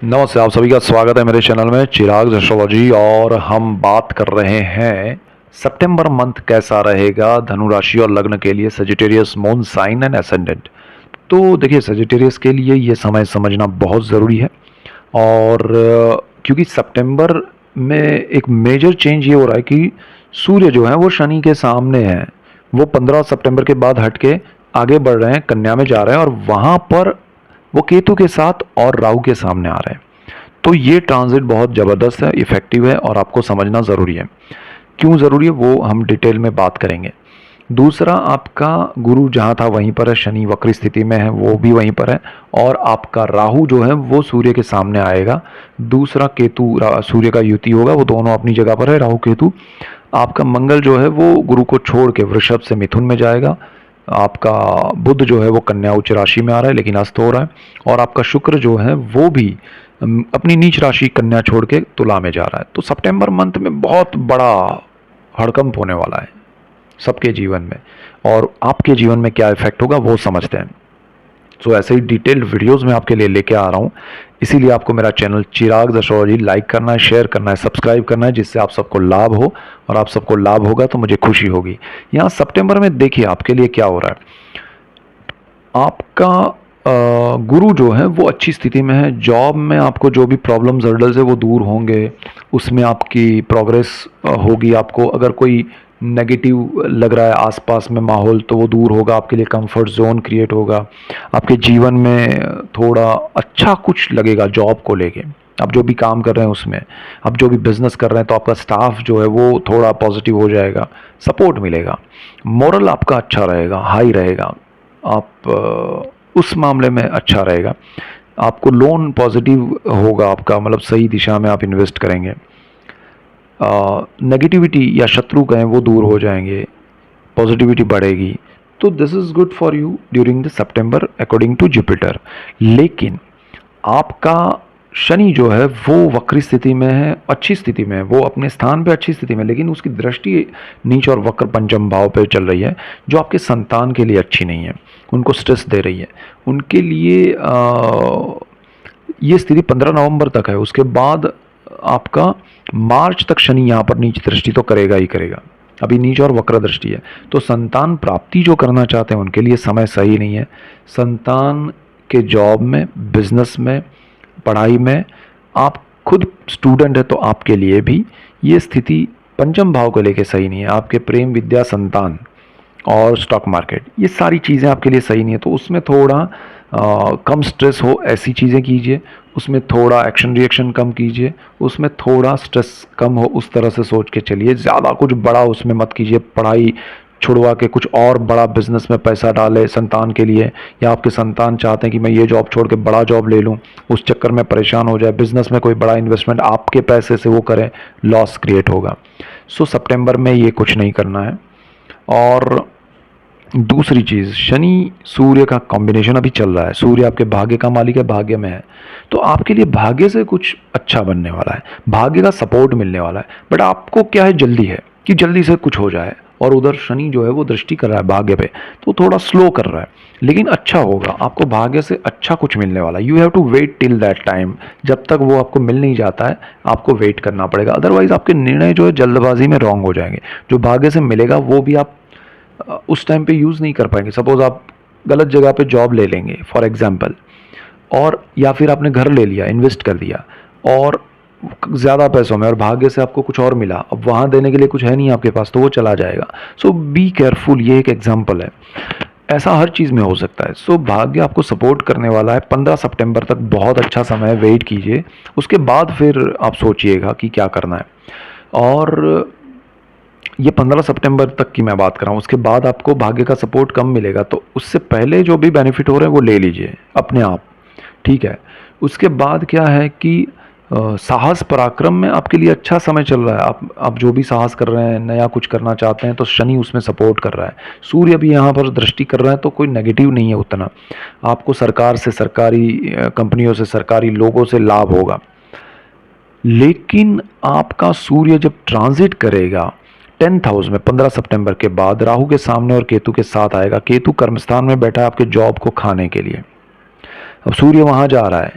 नमस्ते, आप सभी का स्वागत है मेरे चैनल में चिराग एस्ट्रोलॉजी। और हम बात कर रहे हैं सितंबर मंथ कैसा रहेगा धनु राशि और लग्न के लिए, Sagittarius moon sign and ascendant. तो देखिए, सजिटेरियस के लिए ये समय समझना बहुत ज़रूरी है। और क्योंकि सितंबर में एक मेजर चेंज ये हो रहा है कि सूर्य जो है वो शनि के सामने है। वो 15 सितंबर के बाद हट के आगे बढ़ रहे हैं, कन्या में जा रहे हैं, और वहाँ पर वो केतु के साथ और राहु के सामने आ रहे हैं। तो ये ट्रांजिट बहुत ज़बरदस्त है, इफेक्टिव है, और आपको समझना ज़रूरी है। क्यों ज़रूरी है वो हम डिटेल में बात करेंगे। दूसरा, आपका गुरु जहाँ था वहीं पर है, शनि वक्री स्थिति में है, वो भी वहीं पर है। और आपका राहु जो है वो सूर्य के सामने आएगा। दूसरा, केतु सूर्य का युति होगा, वो दोनों अपनी जगह पर है, राहु केतु। आपका मंगल जो है वो गुरु को छोड़ के वृषभ से मिथुन में जाएगा। आपका बुध जो है वो कन्या उच्च राशि में आ रहा है लेकिन अस्त हो रहा है। और आपका शुक्र जो है वो भी अपनी नीच राशि कन्या छोड़ के तुला में जा रहा है। तो सितंबर मंथ में बहुत बड़ा हड़कंप होने वाला है सबके जीवन में, और आपके जीवन में क्या इफेक्ट होगा वो समझते हैं। सो ऐसे ही डिटेल्ड वीडियोस मैं आपके लिए लेके आ रहा हूँ। इसीलिए आपको मेरा चैनल चिराग एस्ट्रोलॉजी लाइक करना है, शेयर करना है, सब्सक्राइब करना है, जिससे आप सबको लाभ हो। और आप सबको लाभ होगा तो मुझे खुशी होगी। यहाँ सितंबर में देखिए आपके लिए क्या हो रहा है। आपका गुरु जो है वो अच्छी स्थिति में है। जॉब में आपको जो भी प्रॉब्लम्स हर्डल्स है वो दूर होंगे, उसमें आपकी प्रोग्रेस होगी। आपको अगर कोई नेगेटिव लग रहा है आसपास में माहौल तो वो दूर होगा, आपके लिए कंफर्ट जोन क्रिएट होगा। आपके जीवन में थोड़ा अच्छा कुछ लगेगा जॉब को लेके। आप जो भी काम कर रहे हैं उसमें, आप जो भी बिजनेस कर रहे हैं, तो आपका स्टाफ जो है वो थोड़ा पॉजिटिव हो जाएगा, सपोर्ट मिलेगा, मोरल आपका अच्छा रहेगा, हाई रहेगा। आप उस मामले में अच्छा रहेगा। आपको लोन पॉजिटिव होगा आपका, मतलब सही दिशा में आप इन्वेस्ट करेंगे। नेगेटिविटी या शत्रु कहें वो दूर हो जाएंगे, पॉजिटिविटी बढ़ेगी। तो this is good for you during the September according to Jupiter. लेकिन आपका शनि जो है वो वक्री स्थिति में है, अच्छी स्थिति में है, वो अपने स्थान पे अच्छी स्थिति में, लेकिन उसकी दृष्टि नीच और वक्र पंचम भाव पे चल रही है, जो आपके संतान के लिए अच्छी नहीं है, उनको स्ट्रेस दे रही है। उनके लिए ये स्थिति 15 नवंबर तक है। उसके बाद आपका मार्च तक शनि यहाँ पर नीच दृष्टि तो करेगा ही करेगा, अभी नीच और वक्र दृष्टि है। तो संतान प्राप्ति जो करना चाहते हैं उनके लिए समय सही नहीं है। संतान के जॉब में, बिजनेस में, पढ़ाई में, आप खुद स्टूडेंट है तो आपके लिए भी ये स्थिति पंचम भाव को लेके सही नहीं है। आपके प्रेम, विद्या, संतान और स्टॉक मार्केट, ये सारी चीज़ें आपके लिए सही नहीं है। तो उसमें थोड़ा कम स्ट्रेस हो ऐसी चीज़ें कीजिए, उसमें थोड़ा एक्शन रिएक्शन कम कीजिए, उसमें थोड़ा स्ट्रेस कम हो उस तरह से सोच के चलिए। ज़्यादा कुछ बड़ा उसमें मत कीजिए, पढ़ाई छुड़वा के कुछ और बड़ा बिजनेस में पैसा डाले संतान के लिए, या आपके संतान चाहते हैं कि मैं ये जॉब छोड़ के बड़ा जॉब ले लूँ, उस चक्कर में परेशान हो जाए, बिजनेस में कोई बड़ा इन्वेस्टमेंट आपके पैसे से वो करें, लॉस क्रिएट होगा। सो सितंबर में ये कुछ नहीं करना है। और दूसरी चीज़, शनि सूर्य का कॉम्बिनेशन अभी चल रहा है, सूर्य आपके भाग्य का मालिक है, भाग्य में है। तो आपके लिए भाग्य से कुछ अच्छा बनने वाला है, भाग्य का सपोर्ट मिलने वाला है। बट आपको क्या है, जल्दी है कि जल्दी से कुछ हो जाए, और उधर शनि जो है वो दृष्टि कर रहा है भाग्य पे, तो थोड़ा स्लो कर रहा है। लेकिन अच्छा होगा, आपको भाग्य से अच्छा कुछ मिलने वाला है। You have to wait till that time. जब तक वो आपको मिल नहीं जाता है आपको वेट करना पड़ेगा, अदरवाइज आपके निर्णय जो है जल्दबाजी में रॉन्ग हो जाएंगे। जो भाग्य से मिलेगा वो भी आप उस टाइम पे यूज़ नहीं कर पाएंगे। सपोज आप गलत जगह पे जॉब ले लेंगे फॉर एग्जांपल, और या फिर आपने घर ले लिया, इन्वेस्ट कर दिया और ज़्यादा पैसों में, और भाग्य से आपको कुछ और मिला, अब वहाँ देने के लिए कुछ है नहीं आपके पास, तो वो चला जाएगा। सो बी केयरफुल, ये एक एग्जाम्पल है। ऐसा हर चीज़ में हो सकता है। सो भाग्य आपको सपोर्ट करने वाला है। 15 सितंबर तक बहुत अच्छा समय है, वेट कीजिए। उसके बाद फिर आप सोचिएगा कि क्या करना है। और ये 15 सितंबर तक की मैं बात कर रहा हूँ, उसके बाद आपको भाग्य का सपोर्ट कम मिलेगा। तो उससे पहले जो भी बेनिफिट हो रहे हैं वो ले लीजिए अपने आप, ठीक है। उसके बाद क्या है कि साहस पराक्रम में आपके लिए अच्छा समय चल रहा है। आप जो भी साहस कर रहे हैं, नया कुछ करना चाहते हैं, तो शनि उसमें सपोर्ट कर रहा है। सूर्य भी यहाँ पर दृष्टि कर रहा है, तो कोई नेगेटिव नहीं है उतना। आपको सरकार से, सरकारी कंपनियों से, सरकारी लोगों से लाभ होगा। लेकिन आपका सूर्य जब ट्रांजिट करेगा 10th हाउस में 15 सितंबर के बाद, राहु के सामने और केतु के साथ आएगा। केतु कर्मस्थान में बैठा है आपके जॉब को खाने के लिए। अब सूर्य वहां जा रहा है,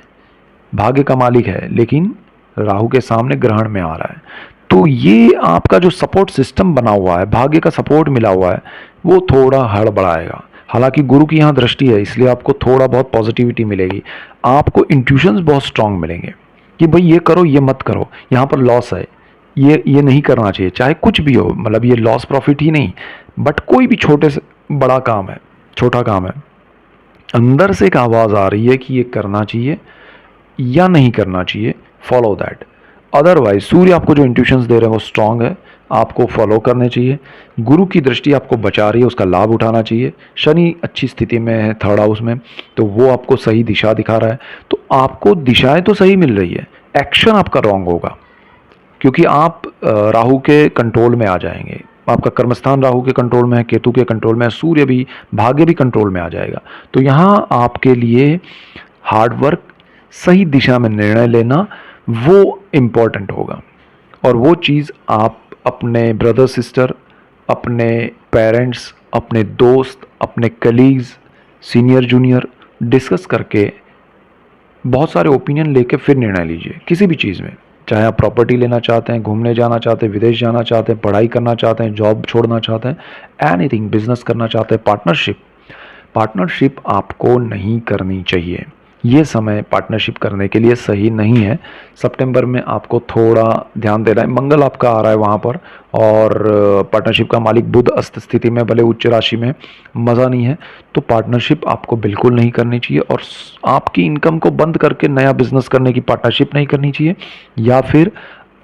भाग्य का मालिक है, लेकिन राहु के सामने ग्रहण में आ रहा है। तो ये आपका जो सपोर्ट सिस्टम बना हुआ है, भाग्य का सपोर्ट मिला हुआ है, वो थोड़ा हड़बड़ाएगा। हालांकि गुरु की यहाँ दृष्टि है, इसलिए आपको थोड़ा बहुत पॉजिटिविटी मिलेगी। आपको इंट्यूशंस बहुत स्ट्रांग मिलेंगे कि भाई ये करो, ये मत करो, यहाँ पर लॉस है, ये नहीं करना चाहिए, चाहे कुछ भी हो। मतलब ये लॉस प्रॉफिट ही नहीं, बट कोई भी छोटे से बड़ा काम है, छोटा काम है, अंदर से एक आवाज़ आ रही है कि ये करना चाहिए या नहीं करना चाहिए, फॉलो दैट। अदरवाइज सूर्य आपको जो इंट्यूशंस दे रहे हैं वो स्ट्रांग है, आपको फॉलो करने चाहिए। गुरु की दृष्टि आपको बचा रही है, उसका लाभ उठाना चाहिए। शनि अच्छी स्थिति में है, थर्ड हाउस में, तो वो आपको सही दिशा दिखा रहा है। तो आपको दिशाएं तो सही मिल रही है, एक्शन आपका रॉन्ग होगा, क्योंकि आप राहु के कंट्रोल में आ जाएंगे। आपका कर्मस्थान राहु के कंट्रोल में है, केतु के कंट्रोल में है, सूर्य भी, भाग्य भी कंट्रोल में आ जाएगा। तो यहाँ आपके लिए हार्डवर्क, सही दिशा में निर्णय लेना, वो इम्पॉर्टेंट होगा। और वो चीज़ आप अपने ब्रदर सिस्टर, अपने पेरेंट्स, अपने दोस्त, अपने कलीग्स, सीनियर जूनियर डिस्कस करके बहुत सारे ओपिनियन लेके फिर निर्णय लीजिए किसी भी चीज़ में। चाहे आप प्रॉपर्टी लेना चाहते हैं, घूमने जाना चाहते हैं, विदेश जाना चाहते हैं, पढ़ाई करना चाहते हैं, जॉब छोड़ना चाहते हैं, एनीथिंग, बिजनेस करना चाहते हैं, पार्टनरशिप आपको नहीं करनी चाहिए। ये समय पार्टनरशिप करने के लिए सही नहीं है। सितंबर में आपको थोड़ा ध्यान देना है, मंगल आपका आ रहा है वहाँ पर, और पार्टनरशिप का मालिक बुध अस्त स्थिति में, भले उच्च राशि में, मज़ा नहीं है। तो पार्टनरशिप आपको बिल्कुल नहीं करनी चाहिए, और आपकी इनकम को बंद करके नया बिजनेस करने की पार्टनरशिप नहीं करनी चाहिए। या फिर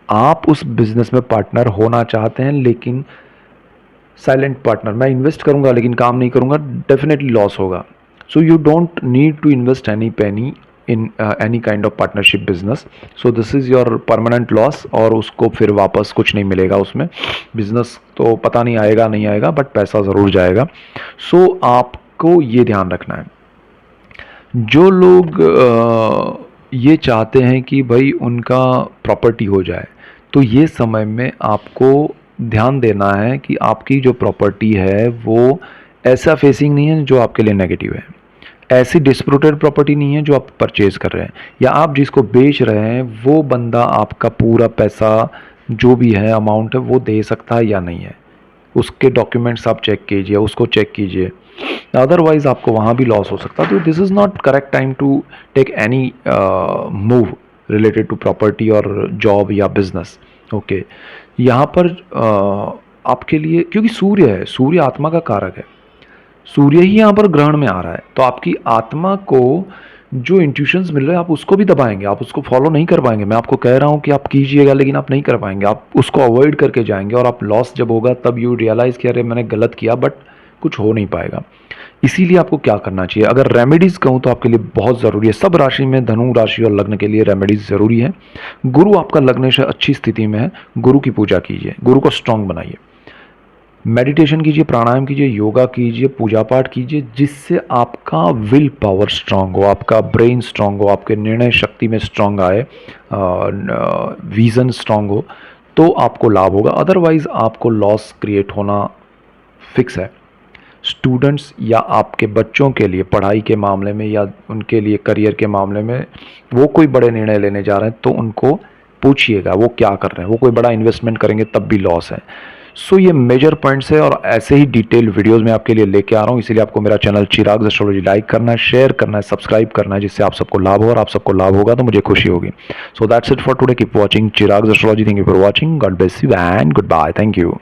आप उस बिजनेस में पार्टनर होना चाहते हैं लेकिन साइलेंट पार्टनर, मैं इन्वेस्ट करूंगा लेकिन काम नहीं करूंगा, डेफिनेटली लॉस होगा। So you don't need to invest any penny in any kind of partnership business. So this is your permanent loss, और उसको फिर वापस कुछ नहीं मिलेगा उसमें। बिजनेस तो पता नहीं आएगा नहीं आएगा, बट पैसा ज़रूर जाएगा। सो आपको ये ध्यान रखना है। जो लोग ये चाहते हैं कि भाई उनका प्रॉपर्टी हो जाए, तो ये समय में आपको ध्यान देना है कि आपकी जो प्रॉपर्टी है वो ऐसा फेसिंग नहीं है जो आपके लिए नेगेटिव है, ऐसी डिस्प्यूटेड प्रॉपर्टी नहीं है जो आप परचेज कर रहे हैं, या आप जिसको बेच रहे हैं वो बंदा आपका पूरा पैसा जो भी है अमाउंट है वो दे सकता है या नहीं है। उसके डॉक्यूमेंट्स आप चेक कीजिए, उसको चेक कीजिए, अदरवाइज आपको वहाँ भी लॉस हो सकता है। तो this is not correct time to take any move related to property और जॉब या बिजनेस। ओके, यहाँ पर आपके लिए, क्योंकि सूर्य है, सूर्य आत्मा का कारक है, सूर्य ही यहाँ पर ग्रहण में आ रहा है, तो आपकी आत्मा को जो इंट्यूशंस मिल रहे हैं आप उसको भी दबाएंगे, आप उसको फॉलो नहीं कर पाएंगे। मैं आपको कह रहा हूँ कि आप कीजिएगा, लेकिन आप नहीं कर पाएंगे, आप उसको अवॉइड करके जाएंगे, और आप लॉस जब होगा तब यू रियलाइज़ कि अरे मैंने गलत किया, बट कुछ हो नहीं पाएगा। इसीलिए आपको क्या करना चाहिए, अगर रेमेडीज़ कहूँ तो आपके लिए बहुत ज़रूरी है, सब राशि में, धनु राशि और लग्न के लिए रेमेडीज़ ज़रूरी है। गुरु आपका लग्न से अच्छी स्थिति में है, गुरु की पूजा कीजिए, गुरु को स्ट्रांग बनाइए, मेडिटेशन कीजिए, प्राणायाम कीजिए, योगा कीजिए, पूजा पाठ कीजिए, जिससे आपका विल पावर स्ट्रांग हो, आपका ब्रेन स्ट्रांग हो, आपके निर्णय शक्ति में स्ट्रांग आए, विजन स्ट्रांग हो, तो आपको लाभ होगा। अदरवाइज आपको लॉस क्रिएट होना फिक्स है। स्टूडेंट्स या आपके बच्चों के लिए पढ़ाई के मामले में या उनके लिए करियर के मामले में वो कोई बड़े निर्णय लेने जा रहे हैं तो उनको पूछिएगा वो क्या कर रहे हैं, वो कोई बड़ा इन्वेस्टमेंट करेंगे तब भी लॉस है। सो ये मेजर पॉइंट्स है, और ऐसे ही डिटेल वीडियोस मैं आपके लिए लेके आ रहा हूँ। इसीलिए आपको मेरा चैनल चिराग एस्ट्रोलॉजी लाइक करना है, शेयर करना है, सब्सक्राइब करना है, जिससे आप सबको लाभ हो, और आप सबको लाभ होगा तो मुझे खुशी होगी। So that's it for today, keep watching Chirag astrology. Thank you for watching, god bless you and good bye, thank you.